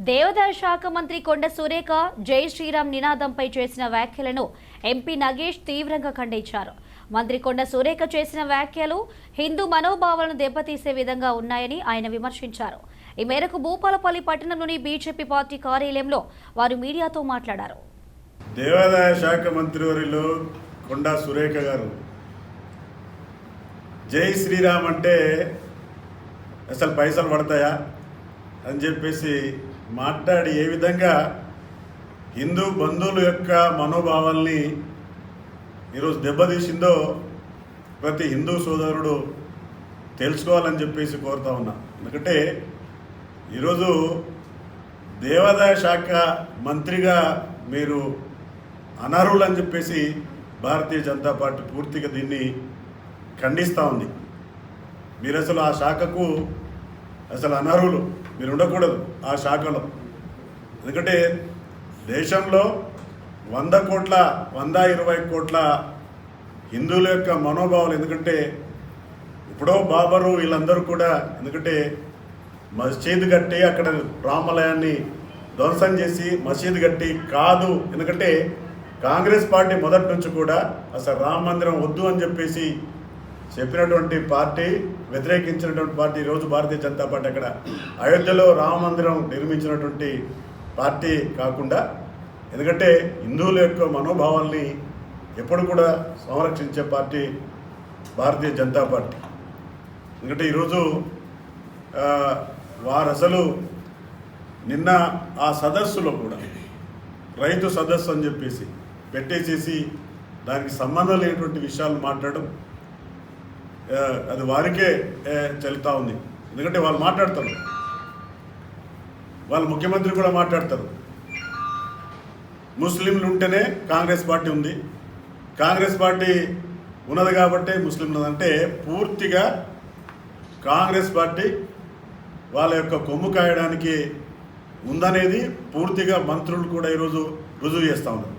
దేవాదాయ శాఖ మంత్రి కొండ సురేఖ జై శ్రీరామ్ నినాదంపై చేసిన వ్యాఖ్యలను ఎంపీ నగేష్ తీవ్రంగా ఖండించారు. మంత్రి కొండ సురేఖ చేసిన వ్యాఖ్యలు హిందూ మనోభావాలను దెబ్బతీసే విధంగా ఉన్నాయని ఆయన విమర్శించారు. ఈ మేరకు భూపాలపల్లి పట్టణంలోని బీజేపీ పార్టీ కార్యాలయంలో వారు మీడియాతో మాట్లాడారు. దేవాదాయ శాఖ మంత్రివర్యులు కొండ సురేఖ గారు జై శ్రీరామ్ అంటే అసలు పైసలు పడతాయా అని చెప్పేసి మాట్లాడి ఏ విధంగా హిందూ బంధువుల యొక్క మనోభావాల్ని ఈరోజు దెబ్బతీసిందో ప్రతి హిందూ సోదరుడు తెలుసుకోవాలని చెప్పేసి కోరుతా ఉన్నా. ఎందుకంటే ఈరోజు దేవాదాయ శాఖ మంత్రిగా మీరు అనర్హులు అని చెప్పేసి భారతీయ జనతా పార్టీ పూర్తిగా దీన్ని ఖండిస్తూ ఉంది. మీరు అసలు ఆ శాఖకు అసలు అనర్హులు, మీరు ఉండకూడదు ఆ శాఖలో. ఎందుకంటే దేశంలో 120 కోట్ల హిందువుల యొక్క మనోభావాలు, ఎందుకంటే ఇప్పుడో బాబరు వీళ్ళందరూ కూడా, ఎందుకంటే మసీదు కట్టి అక్కడ రామాలయాన్ని ధ్వంసం చేసి మసీదు కట్టి కాదు, ఎందుకంటే కాంగ్రెస్ పార్టీ మొదటి నుంచి కూడా అసలు రామ మందిరం వద్దు అని చెప్పేసి చెప్పినటువంటి పార్టీ, వ్యతిరేకించినటువంటి పార్టీ ఈరోజు భారతీయ జనతా పార్టీ అక్కడ అయోధ్యలో రామ మందిరం నిర్మించినటువంటి పార్టీ కాకుండా, ఎందుకంటే హిందువుల యొక్క మనోభావాల్ని ఎప్పుడు కూడా సంరక్షించే పార్టీ భారతీయ జనతా పార్టీ. ఎందుకంటే ఈరోజు వారు అసలు నిన్న ఆ సదస్సులో కూడా రైతు సదస్సు అని చెప్పేసి పెట్టేసేసి దానికి సంబంధం లేనటువంటి విషయాలు మాట్లాడడం అది వారికే చెల్లుతూ ఉంది. ఎందుకంటే వాళ్ళు మాట్లాడతారు, వాళ్ళు ముఖ్యమంత్రి కూడా మాట్లాడతారు. ముస్లింలు ఉంటేనే కాంగ్రెస్ పార్టీ ఉంది, కాంగ్రెస్ పార్టీ ఉన్నది కాబట్టి ముస్లింలు అంటే పూర్తిగా కాంగ్రెస్ పార్టీ వాళ్ళ యొక్క కొమ్ము కాయడానికి ఉందనేది పూర్తిగా మంత్రులు కూడా ఈరోజు రుజువు చేస్తూ ఉన్నారు.